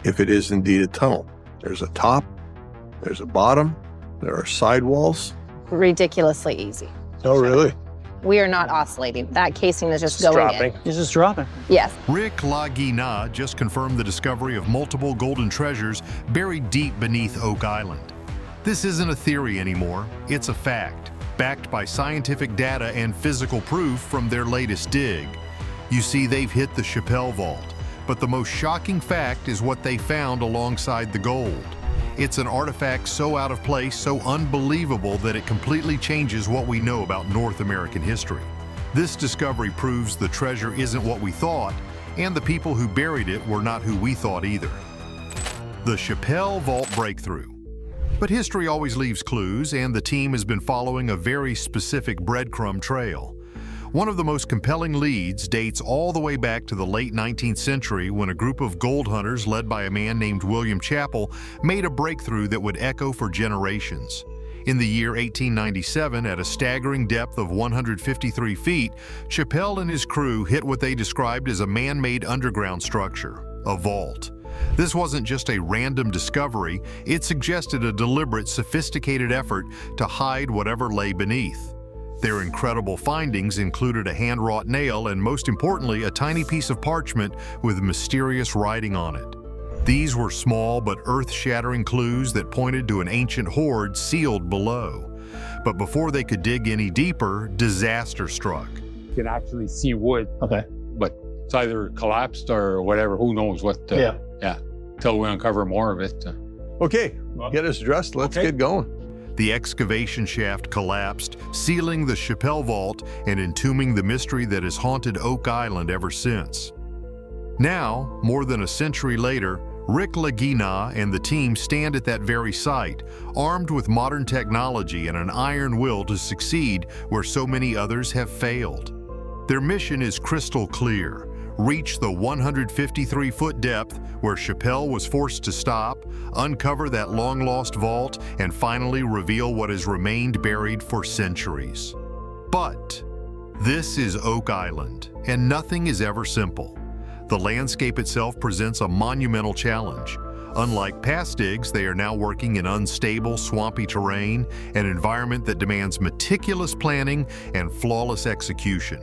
if it is indeed a tunnel. There's a top, there's a bottom, there are sidewalls. Ridiculously easy. Oh, really? We are not oscillating. That casing is just going in. It's just dropping. Yes. Rick Lagina just confirmed the discovery of multiple golden treasures buried deep beneath Oak Island. This isn't a theory anymore, it's a fact, backed by scientific data and physical proof from their latest dig. You see, they've hit the Chappelle Vault, but the most shocking fact is what they found alongside the gold. It's an artifact so out of place, so unbelievable that it completely changes what we know about North American history. This discovery proves the treasure isn't what we thought, and the people who buried it were not who we thought either. The Chappelle Vault breakthrough. But history always leaves clues, and the team has been following a very specific breadcrumb trail. One of the most compelling leads dates all the way back to the late 19th century when a group of gold hunters led by a man named William Chappell made a breakthrough that would echo for generations. In the year 1897, at a staggering depth of 153 feet, Chappell and his crew hit what they described as a man-made underground structure, a vault. This wasn't just a random discovery, it suggested a deliberate, sophisticated effort to hide whatever lay beneath. Their incredible findings included a hand-wrought nail and, most importantly, a tiny piece of parchment with mysterious writing on it. These were small but earth-shattering clues that pointed to an ancient hoard sealed below. But before they could dig any deeper, disaster struck. You can actually see wood, Okay. but it's either collapsed or whatever. Who knows what? Yeah. Till we uncover more of it. Okay, get us dressed. Let's get going. The excavation shaft collapsed, sealing the Chappelle Vault and entombing the mystery that has haunted Oak Island ever since. Now, more than a century later, Rick Lagina and the team stand at that very site, armed with modern technology and an iron will to succeed where so many others have failed. Their mission is crystal clear: reach the 153-foot depth where Chappelle was forced to stop, uncover that long-lost vault, and finally reveal what has remained buried for centuries. But this is Oak Island, and nothing is ever simple. The landscape itself presents a monumental challenge. Unlike past digs, they are now working in unstable, swampy terrain, an environment that demands meticulous planning and flawless execution.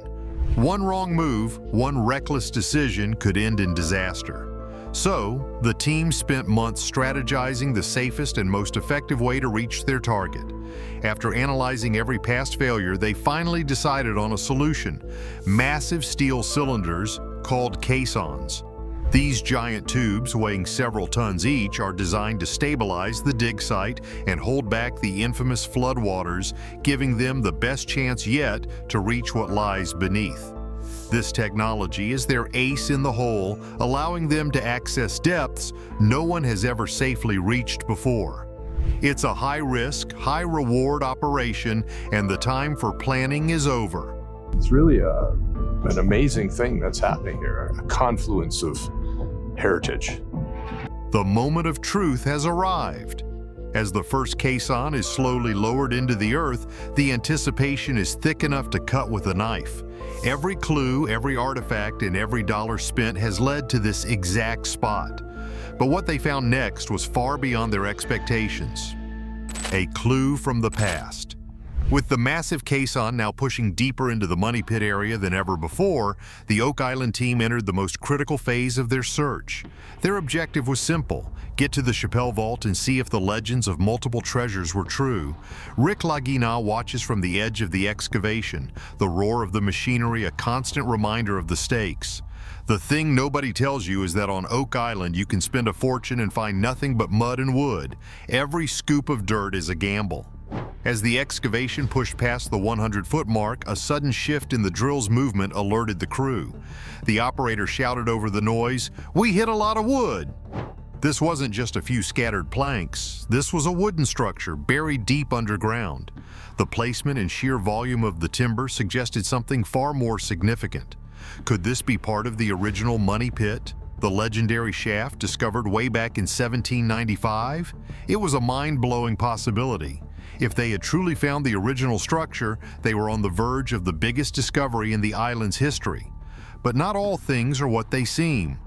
One wrong move, one reckless decision could end in disaster. So, the team spent months strategizing the safest and most effective way to reach their target. After analyzing every past failure, they finally decided on a solution: massive steel cylinders called caissons. These giant tubes, weighing several tons each, are designed to stabilize the dig site and hold back the infamous floodwaters, giving them the best chance yet to reach what lies beneath. This technology is their ace in the hole, allowing them to access depths no one has ever safely reached before. It's a high-risk, high-reward operation, and the time for planning is over. It's really an amazing thing that's happening here, a confluence of heritage. The moment of truth has arrived. As the first caisson is slowly lowered into the earth, the anticipation is thick enough to cut with a knife. Every clue, every artifact, and every dollar spent has led to this exact spot. But what they found next was far beyond their expectations. A clue from the past. With the massive caisson now pushing deeper into the money pit area than ever before, the Oak Island team entered the most critical phase of their search. Their objective was simple: get to the Chappelle Vault and see if the legends of multiple treasures were true. Rick Lagina watches from the edge of the excavation, the roar of the machinery a constant reminder of the stakes. The thing nobody tells you is that on Oak Island you can spend a fortune and find nothing but mud and wood. Every scoop of dirt is a gamble. As the excavation pushed past the 100-foot mark, a sudden shift in the drill's movement alerted the crew. The operator shouted over the noise, "We hit a lot of wood!" This wasn't just a few scattered planks. This was a wooden structure buried deep underground. The placement and sheer volume of the timber suggested something far more significant. Could this be part of the original money pit? The legendary shaft discovered way back in 1795? It was a mind-blowing possibility. If they had truly found the original structure, they were on the verge of the biggest discovery in the island's history. But not all things are what they seem.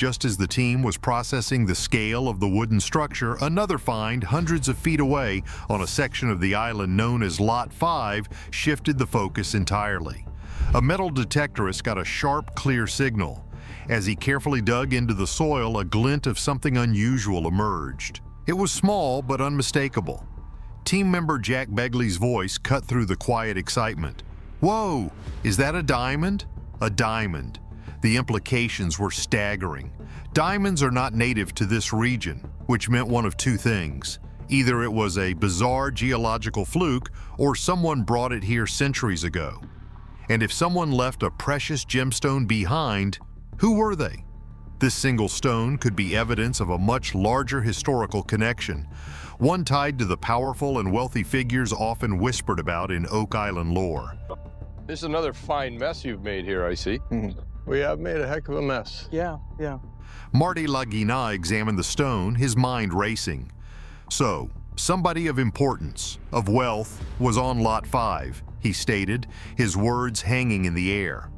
Just as the team was processing the scale of the wooden structure, another find hundreds of feet away on a section of the island known as Lot 5 shifted the focus entirely. A metal detectorist got a sharp, clear signal. As he carefully dug into the soil, a glint of something unusual emerged. It was small but unmistakable. Team member Jack Begley's voice cut through the quiet excitement. "Whoa, is that a diamond?" A diamond. The implications were staggering. Diamonds are not native to this region, which meant one of two things. Either it was a bizarre geological fluke, or someone brought it here centuries ago. And if someone left a precious gemstone behind, who were they? This single stone could be evidence of a much larger historical connection, one tied to the powerful and wealthy figures often whispered about in Oak Island lore. This is another fine mess you've made here, I see. We have made a heck of a mess. Yeah. Marty Lagina examined the stone, his mind racing. So, somebody of importance, of wealth, was on Lot 5, he stated, his words hanging in the air.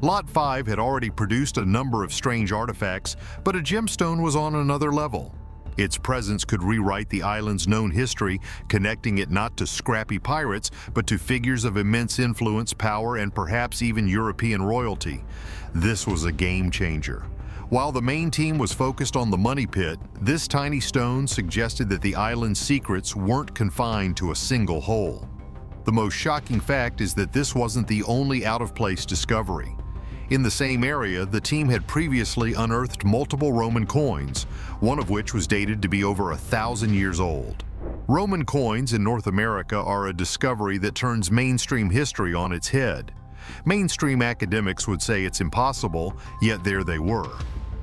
Lot 5 had already produced a number of strange artifacts, but a gemstone was on another level. Its presence could rewrite the island's known history, connecting it not to scrappy pirates, but to figures of immense influence, power, and perhaps even European royalty. This was a game changer. While the main team was focused on the money pit, this tiny stone suggested that the island's secrets weren't confined to a single hole. The most shocking fact is that this wasn't the only out-of-place discovery. In the same area, the team had previously unearthed multiple Roman coins, one of which was dated to be over 1,000 years old. Roman coins in North America are a discovery that turns mainstream history on its head. Mainstream academics would say it's impossible, yet there they were.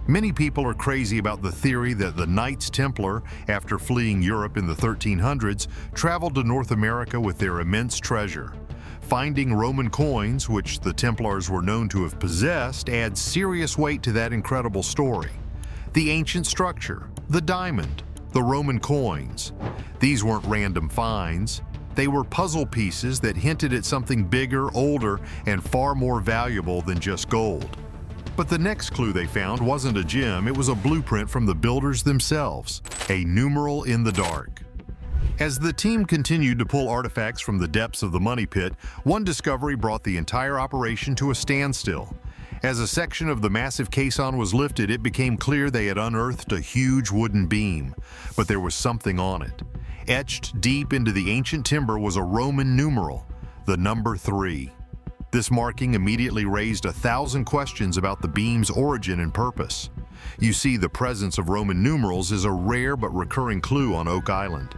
Many people are crazy about the theory that the Knights Templar, after fleeing Europe in the 1300s, traveled to North America with their immense treasure. Finding Roman coins, which the Templars were known to have possessed, adds serious weight to that incredible story. The ancient structure, the diamond, the Roman coins. These weren't random finds. They were puzzle pieces that hinted at something bigger, older, and far more valuable than just gold. But the next clue they found wasn't a gem, it was a blueprint from the builders themselves, a numeral in the dark. As the team continued to pull artifacts from the depths of the money pit, one discovery brought the entire operation to a standstill. As a section of the massive caisson was lifted, it became clear they had unearthed a huge wooden beam, but there was something on it. Etched deep into the ancient timber was a Roman numeral, the number 3. This marking immediately raised 1,000 questions about the beam's origin and purpose. You see, the presence of Roman numerals is a rare but recurring clue on Oak Island.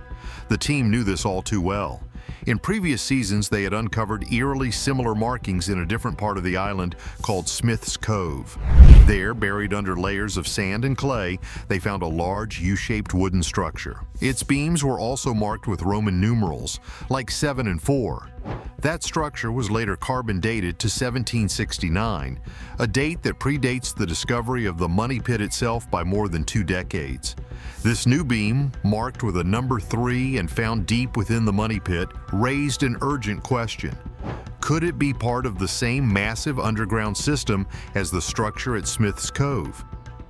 The team knew this all too well. In previous seasons, they had uncovered eerily similar markings in a different part of the island called Smith's Cove. There, buried under layers of sand and clay, they found a large U-shaped wooden structure. Its beams were also marked with Roman numerals, like 7 and 4. That structure was later carbon dated to 1769, a date that predates the discovery of the money pit itself by more than 2 decades. This new beam, marked with a number 3 and found deep within the money pit, raised an urgent question. Could it be part of the same massive underground system as the structure at Smith's Cove?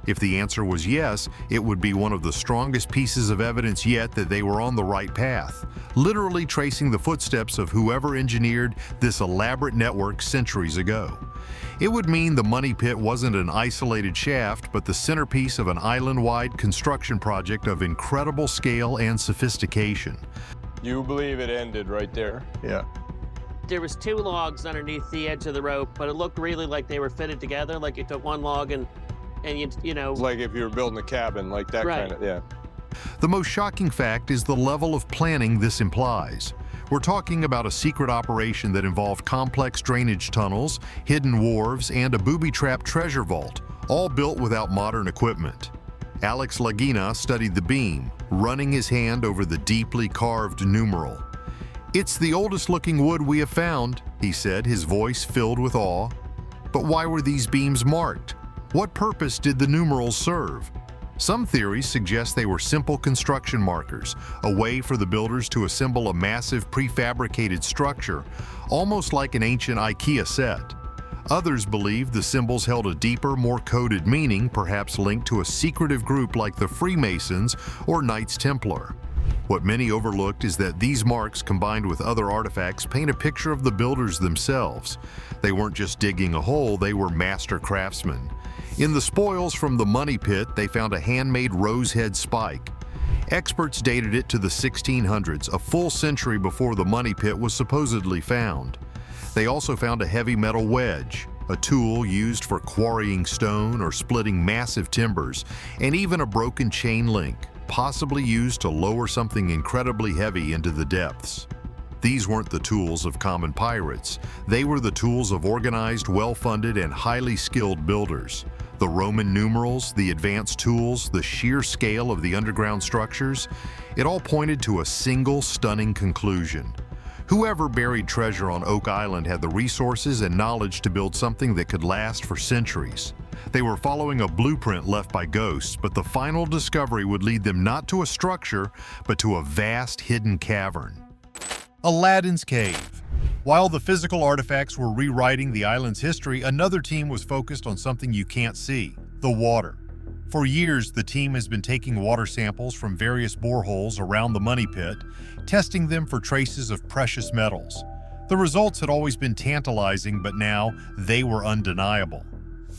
If the answer was yes, it would be one of the strongest pieces of evidence yet that they were on the right path, literally tracing the footsteps of whoever engineered this elaborate network centuries ago. It would mean the money pit wasn't an isolated shaft, but the centerpiece of an island-wide construction project of incredible scale and sophistication. You believe it ended right there? Yeah. There was 2 logs underneath the edge of the rope, but it looked really like they were fitted together, like you took one log and you know. Like if you were building a cabin, like that Right. kind of, yeah. The most shocking fact is the level of planning this implies. We're talking about a secret operation that involved complex drainage tunnels, hidden wharves, and a booby-trapped treasure vault, all built without modern equipment. Alex Lagina studied the beam, running his hand over the deeply carved numeral. "It's the oldest-looking wood we have found," he said, his voice filled with awe. But why were these beams marked? What purpose did the numerals serve? Some theories suggest they were simple construction markers, a way for the builders to assemble a massive prefabricated structure, almost like an ancient IKEA set. Others believed the symbols held a deeper, more coded meaning, perhaps linked to a secretive group like the Freemasons or Knights Templar. What many overlooked is that these marks, combined with other artifacts, paint a picture of the builders themselves. They weren't just digging a hole, they were master craftsmen. In the spoils from the money pit, they found a handmade rosehead spike. Experts dated it to the 1600s, a full century before the money pit was supposedly found. They also found a heavy metal wedge, a tool used for quarrying stone or splitting massive timbers, and even a broken chain link, possibly used to lower something incredibly heavy into the depths. These weren't the tools of common pirates. They were the tools of organized, well-funded, and highly skilled builders. The Roman numerals, the advanced tools, the sheer scale of the underground structures, it all pointed to a single stunning conclusion. Whoever buried treasure on Oak Island had the resources and knowledge to build something that could last for centuries. They were following a blueprint left by ghosts, but the final discovery would lead them not to a structure, but to a vast hidden cavern. Aladdin's Cave. While the physical artifacts were rewriting the island's history, another team was focused on something you can't see: the water. For years, the team has been taking water samples from various boreholes around the money pit, testing them for traces of precious metals. The results had always been tantalizing, but now they were undeniable.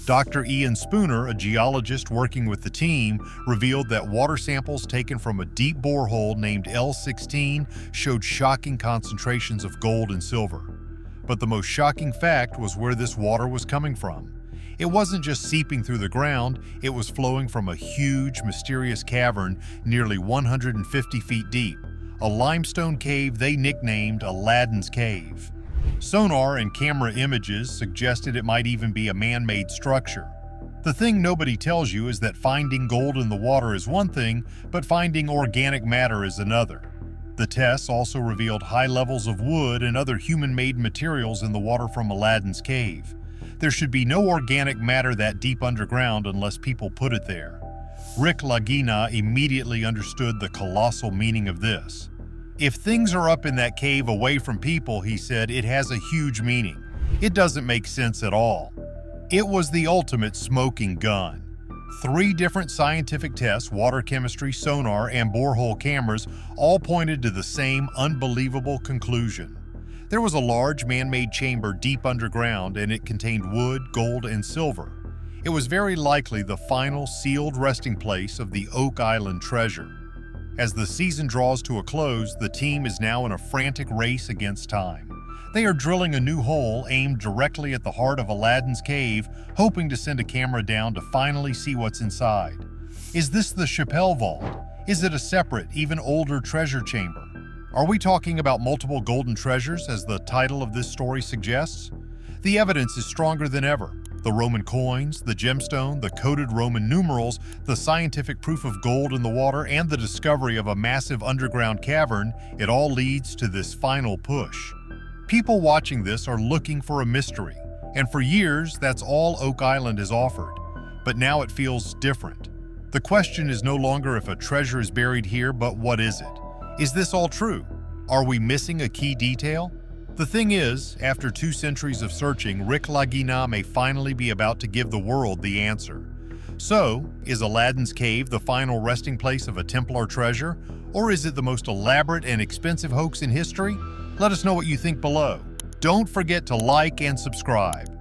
Dr. Ian Spooner, a geologist working with the team, revealed that water samples taken from a deep borehole named L16 showed shocking concentrations of gold and silver. But the most shocking fact was where this water was coming from. It wasn't just seeping through the ground, it was flowing from a huge, mysterious cavern nearly 150 feet deep, a limestone cave they nicknamed Aladdin's Cave. Sonar and camera images suggested it might even be a man-made structure. The thing nobody tells you is that finding gold in the water is one thing, but finding organic matter is another. The tests also revealed high levels of wood and other human-made materials in the water from Aladdin's Cave. There should be no organic matter that deep underground unless people put it there. Rick Lagina immediately understood the colossal meaning of this. If things are up in that cave away from people, he said, it has a huge meaning. It doesn't make sense at all. It was the ultimate smoking gun. 3 different scientific tests, water chemistry, sonar, and borehole cameras, all pointed to the same unbelievable conclusion. There was a large man-made chamber deep underground, and it contained wood, gold, and silver. It was very likely the final sealed resting place of the Oak Island treasure. As the season draws to a close, the team is now in a frantic race against time. They are drilling a new hole aimed directly at the heart of Aladdin's Cave, hoping to send a camera down to finally see what's inside. Is this the Chappelle Vault? Is it a separate, even older treasure chamber? Are we talking about multiple golden treasures, as the title of this story suggests? The evidence is stronger than ever. The Roman coins, the gemstone, the coded Roman numerals, the scientific proof of gold in the water, and the discovery of a massive underground cavern, it all leads to this final push. People watching this are looking for a mystery, and for years, that's all Oak Island has offered. But now it feels different. The question is no longer if a treasure is buried here, but what is it? Is this all true? Are we missing a key detail? The thing is, after 2 centuries of searching, Rick Lagina may finally be about to give the world the answer. So, is Aladdin's Cave the final resting place of a Templar treasure, or is it the most elaborate and expensive hoax in history? Let us know what you think below. Don't forget to like and subscribe.